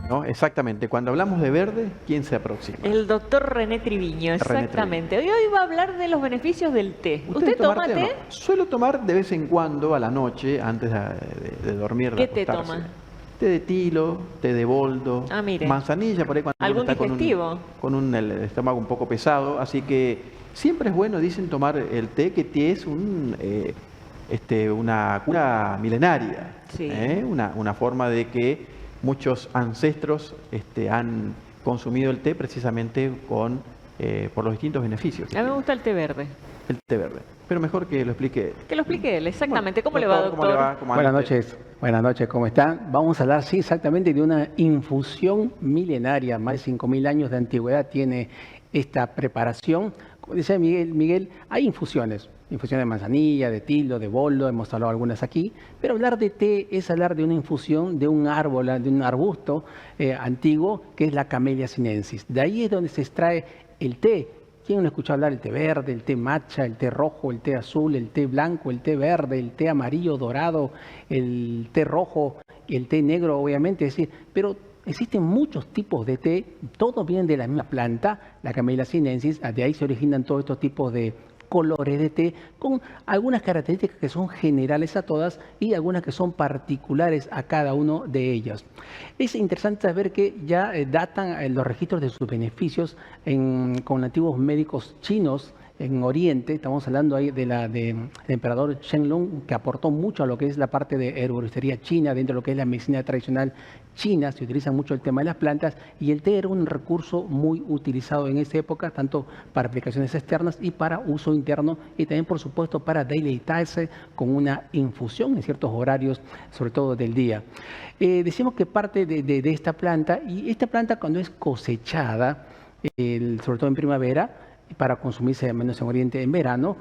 ¿no? Exactamente. Cuando hablamos de verde, ¿quién se aproxima? El doctor René Triviño, exactamente. Hoy va a hablar de los beneficios del té. ¿Usted toma té? No. Suelo tomar de vez en cuando a la noche, antes de dormir, de ¿Qué té acostarse. toma? Té de tilo, té de boldo, mire. manzanilla, por ahí cuando uno ¿Algún está digestivo? con el estómago un poco pesado. Así que siempre es bueno, dicen, tomar el té, que té es una cura milenaria. Sí. Una forma de que muchos ancestros han consumido el té precisamente por los distintos beneficios. A mí me gusta el té verde. El té verde. Pero mejor que lo explique él. Que lo explique él, exactamente. Bueno, ¿Cómo le va, doctor? ¿Cómo le va? Buenas noches, ¿cómo están? Vamos a hablar, sí, exactamente de una infusión milenaria. Más de 5000 años de antigüedad tiene esta preparación. Como decía Miguel, hay infusiones de manzanilla, de tilo, de boldo, hemos hablado algunas aquí, pero hablar de té es hablar de una infusión de un árbol, de un arbusto antiguo, que es la Camellia sinensis. De ahí es donde se extrae el té. ¿Quién no escuchó hablar del té verde, el té matcha, el té rojo, el té azul, el té blanco, el té verde, el té amarillo, dorado, el té rojo y el té negro, obviamente? Es decir, pero existen muchos tipos de té, todos vienen de la misma planta, la Camellia sinensis, de ahí se originan todos estos tipos de colores de té, con algunas características que son generales a todas y algunas que son particulares a cada uno de ellas. Es interesante saber que ya datan los registros de sus beneficios con antiguos médicos chinos en Oriente. Estamos hablando ahí del emperador Shenlong, que aportó mucho a lo que es la parte de herboristería china, dentro de lo que es la medicina tradicional china. Se utiliza mucho el tema de las plantas y el té era un recurso muy utilizado en esa época, tanto para aplicaciones externas y para uso interno, y también, por supuesto, para deleitarse con una infusión en ciertos horarios, sobre todo del día. Decimos que parte de esta planta, y esta planta cuando es cosechada, sobre todo en primavera, para consumirse menos en Oriente en verano,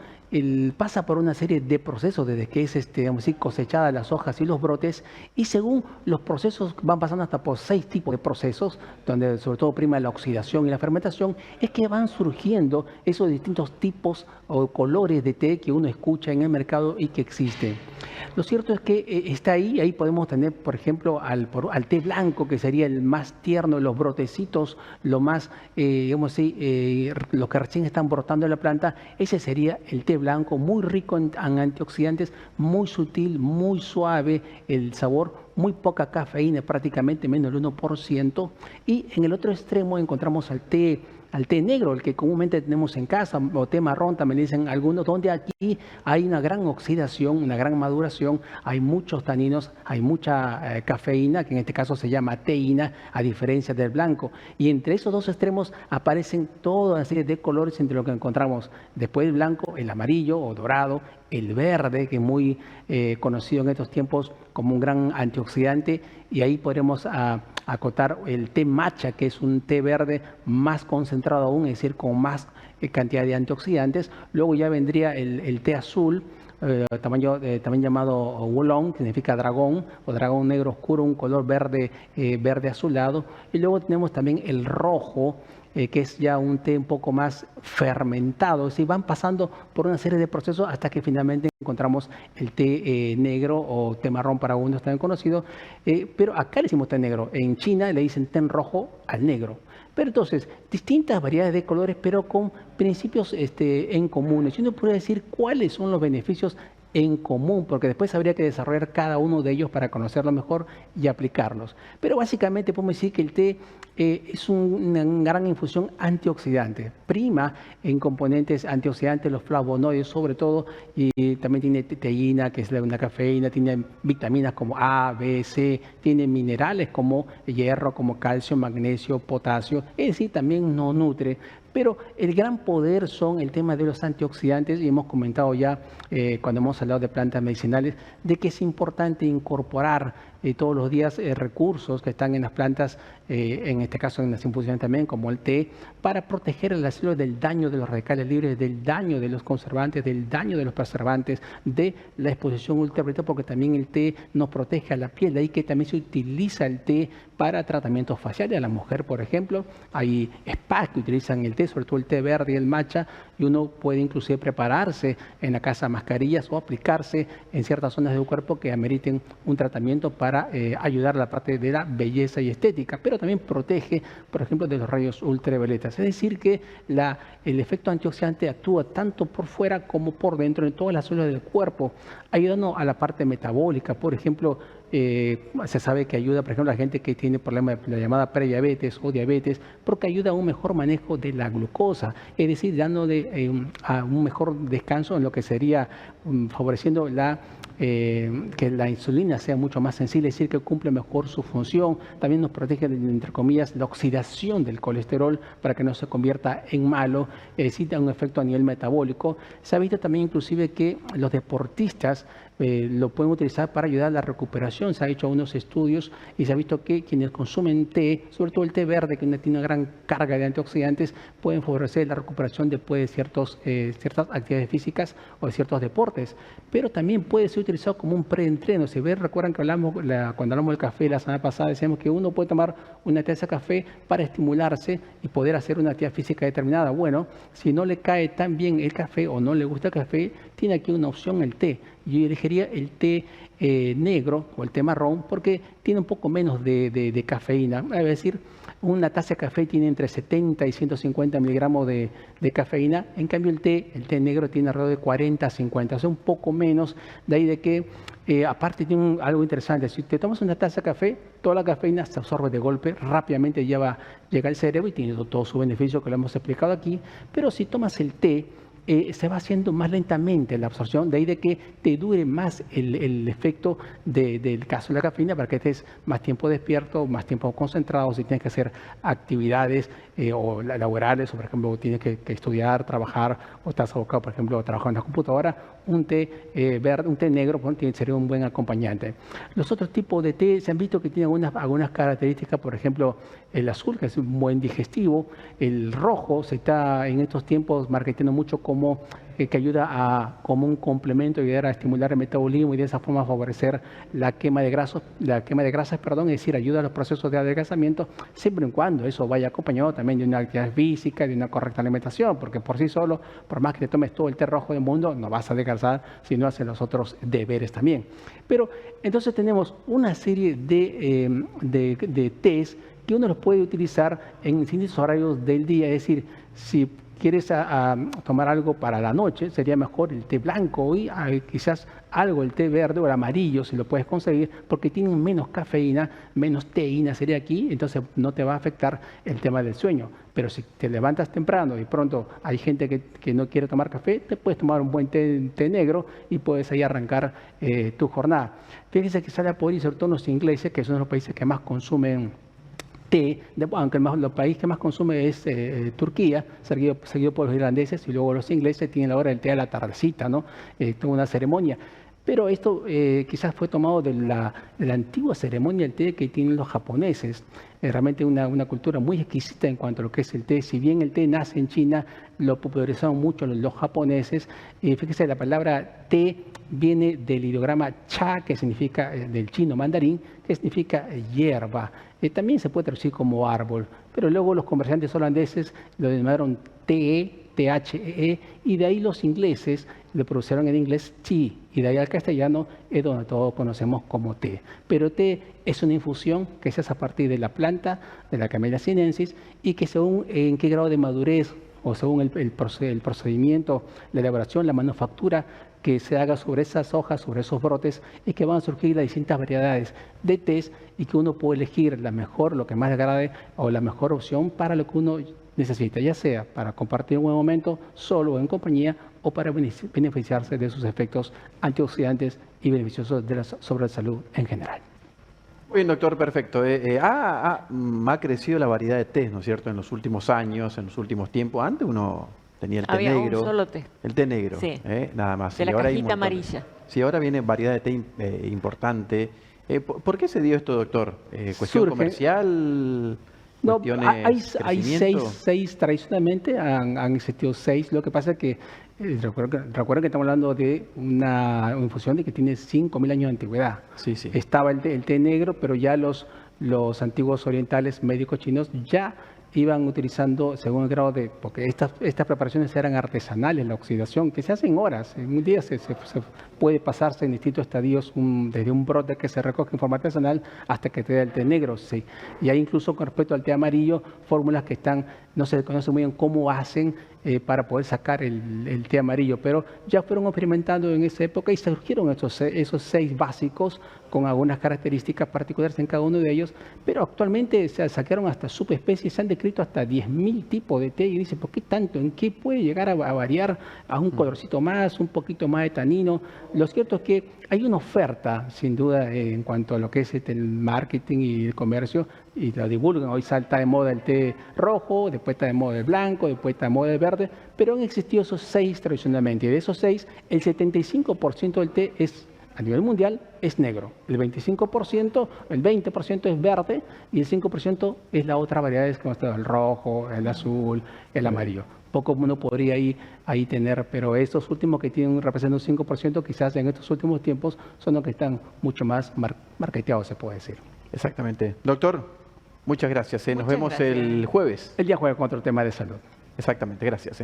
pasa por una serie de procesos desde que es digamos así, cosechada las hojas y los brotes, y según los procesos van pasando hasta por 6 tipos de procesos, donde sobre todo prima la oxidación y la fermentación, es que van surgiendo esos distintos tipos o colores de té que uno escucha en el mercado y que existen. Lo cierto es que está ahí podemos tener, por ejemplo, al té blanco, que sería el más tierno, los brotecitos, lo más, digamos así, los que recién están brotando en la planta. Ese sería el té blanco, muy rico en antioxidantes, muy sutil, muy suave, el sabor, muy poca cafeína, prácticamente menos del 1%. Y en el otro extremo encontramos al té negro, el que comúnmente tenemos en casa, o té marrón, también dicen algunos, donde aquí hay una gran oxidación, una gran maduración, hay muchos taninos, hay mucha cafeína, que en este caso se llama teína, a diferencia del blanco. Y entre esos dos extremos aparecen toda una serie de colores, entre lo que encontramos después del blanco, el amarillo o dorado, el verde, que es muy conocido en estos tiempos como un gran antioxidante, y ahí podremos acotar el té matcha, que es un té verde más concentrado aún, es decir, con más cantidad de antioxidantes. Luego ya vendría el té azul, también llamado Oolong, que significa dragón o dragón negro oscuro, un color verde, verde azulado. Y luego tenemos también el rojo, que es ya un té un poco más fermentado. Es decir, van pasando por una serie de procesos hasta que finalmente encontramos el té negro o té marrón para algunos también conocido. Pero acá le decimos té negro. En China le dicen té rojo al negro. Pero entonces, distintas variedades de colores, pero con principios en comunes. Y uno puede decir cuáles son los beneficios en común, porque después habría que desarrollar cada uno de ellos para conocerlo mejor y aplicarlos. Pero básicamente podemos decir que el té es una gran infusión antioxidante, prima en componentes antioxidantes, los flavonoides sobre todo, y también tiene teína, que es una cafeína, tiene vitaminas como A, B, C, tiene minerales como hierro, como calcio, magnesio, potasio, es decir, también no nutre. Pero el gran poder son el tema de los antioxidantes, y hemos comentado ya cuando hemos hablado de plantas medicinales, de que es importante incorporar todos los días recursos que están en las plantas, en este caso en las infusiones también, como el té, para proteger a las células del daño de los radicales libres, del daño de los conservantes, del daño de los preservantes, de la exposición ultravioleta, porque también el té nos protege a la piel. De ahí que también se utiliza el té para tratamientos faciales. A la mujer, por ejemplo, hay spas que utilizan el té, sobre todo el té verde y el matcha, y uno puede inclusive prepararse en la casa mascarillas o aplicarse en ciertas zonas del cuerpo que ameriten un tratamiento para para ayudar a la parte de la belleza y estética, pero también protege, por ejemplo, de los rayos ultravioletas. Es decir, que el efecto antioxidante actúa tanto por fuera como por dentro en todas las células del cuerpo, ayudando a la parte metabólica. Por ejemplo, se sabe que ayuda, por ejemplo, a la gente que tiene problemas de la llamada prediabetes o diabetes, porque ayuda a un mejor manejo de la glucosa, es decir, dándole a un mejor descanso en lo que sería favoreciendo que la insulina sea mucho más sensible, es decir, que cumple mejor su función. También nos protege, entre comillas, la oxidación del colesterol para que no se convierta en malo, es decir, da un efecto a nivel metabólico. Se ha visto también inclusive que los deportistas lo pueden utilizar para ayudar a la recuperación. Se ha hecho unos estudios y se ha visto que quienes consumen té, sobre todo el té verde, que tiene una gran carga de antioxidantes, pueden favorecer la recuperación después de ciertas actividades físicas o de ciertos deportes. Pero también puede ser utilizado como un preentreno. Recuerdan que cuando hablamos del café la semana pasada, decíamos que uno puede tomar una taza de café para estimularse y poder hacer una actividad física determinada. Bueno, si no le cae tan bien el café o no le gusta el café, tiene aquí una opción, el té. Yo elegiría el té negro o el té marrón porque tiene un poco menos de cafeína. Es decir, una taza de café tiene entre 70 y 150 miligramos de cafeína. En cambio, el té negro tiene alrededor de 40 a 50, o sea, un poco menos. De ahí de que, aparte, tiene algo interesante. Si te tomas una taza de café, toda la cafeína se absorbe de golpe, rápidamente llega al cerebro y tiene todo su beneficio que lo hemos explicado aquí. Pero si tomas el té, se va haciendo más lentamente la absorción, de ahí de que te dure más el efecto del caso de la cafeína para que estés más tiempo despierto, más tiempo concentrado, si tienes que hacer actividades o laborales, o por ejemplo tienes que estudiar, trabajar, o estás abocado, por ejemplo, a trabajar en la computadora, un té verde, un té negro sería un buen acompañante. Los otros tipos de té se han visto que tienen algunas características, por ejemplo, el azul, que es un buen digestivo, el rojo se está en estos tiempos marketeando mucho como que ayuda como un complemento, ayudar a estimular el metabolismo y de esa forma favorecer la quema de grasas, es decir, ayuda a los procesos de adelgazamiento, siempre y cuando eso vaya acompañado también de una actividad física, de una correcta alimentación, porque por sí solo, por más que te tomes todo el té rojo del mundo, no vas a adelgazar si no haces los otros deberes también. Pero entonces tenemos una serie de tés que uno los puede utilizar en distintos horarios del día, es decir, si quieres tomar algo para la noche, sería mejor el té blanco y quizás algo el té verde o el amarillo, si lo puedes conseguir, porque tienen menos cafeína, menos teína sería aquí, entonces no te va a afectar el tema del sueño. Pero si te levantas temprano y pronto hay gente que no quiere tomar café, te puedes tomar un buen té negro y puedes ahí arrancar tu jornada. Fíjense que sale a poder, y sobre todo los ingleses, que son los países que más consumen té, aunque el país que más consume es Turquía, seguido por los irlandeses, y luego los ingleses tienen la hora del té a la tardecita, ¿no? Toda una ceremonia. Pero esto quizás fue tomado de la antigua ceremonia del té que tienen los japoneses. Realmente una cultura muy exquisita en cuanto a lo que es el té. Si bien el té nace en China, lo popularizaron mucho los japoneses. Fíjese, la palabra té viene del ideograma cha, que significa, del chino mandarín, que significa hierba. También se puede traducir como árbol, pero luego los comerciantes holandeses lo denominaron TE, THEE, y de ahí los ingleses le pronunciaron en inglés tea, y de ahí al castellano es donde todos conocemos como té. Pero té es una infusión que se hace a partir de la planta, de la Camellia sinensis, y que según en qué grado de madurez o según el procedimiento, la elaboración, la manufactura que se haga sobre esas hojas, sobre esos brotes, es que van a surgir las distintas variedades de tés y que uno puede elegir la mejor, lo que más le agrade o la mejor opción para lo que uno necesita, ya sea para compartir un buen momento, solo o en compañía, o para beneficiarse de sus efectos antioxidantes y beneficiosos sobre la salud en general. Muy bien, doctor, perfecto. Ha crecido la variedad de tés, ¿no es cierto?, en los últimos años, en los últimos tiempos. Antes uno tenía el té Había negro. un solo té. El té negro, sí. Nada más. De la ahora cajita amarilla. Sí, ahora viene variedad de té importante. ¿Por qué se dio esto, doctor? ¿Cuestión comercial? No, hay seis tradicionalmente, han existido 6. Lo que pasa es que, recuerden que estamos hablando de una infusión de que tiene 5.000 años de antigüedad. Sí, sí. Estaba el té negro, pero ya los antiguos orientales médicos chinos ya iban utilizando según el grado de, porque estas preparaciones eran artesanales, la oxidación, que se hace en horas. En un día se puede pasarse en distintos estadios, desde un brote que se recoge en forma artesanal hasta que te da el té negro. Sí. Y hay incluso con respecto al té amarillo, fórmulas que no se conoce muy bien cómo hacen para poder sacar el té amarillo, pero ya fueron experimentando en esa época y surgieron esos 6 básicos con algunas características particulares en cada uno de ellos, pero actualmente se sacaron hasta subespecies, se han descrito hasta 10.000 tipos de té y dicen, ¿por qué tanto? ¿En qué puede llegar a variar a un colorcito más, un poquito más de tanino? Lo cierto es que hay una oferta, sin duda, en cuanto a lo que es el marketing y el comercio, y lo divulgan. Hoy salta de moda el té rojo, después está de moda el blanco, después está de moda el verde, pero han existido esos 6 tradicionalmente, y de esos 6, el 75% del té a nivel mundial es negro, el 25%, el 20% es verde y el 5% es la otra variedad, como está el rojo, el azul, el amarillo. Poco uno podría ahí tener, pero estos últimos que representan un 5%, quizás en estos últimos tiempos son los que están mucho más marketeados, se puede decir. Exactamente. Doctor, muchas gracias. Nos vemos gracias. el jueves. El día jueves con otro tema de salud. Exactamente, gracias.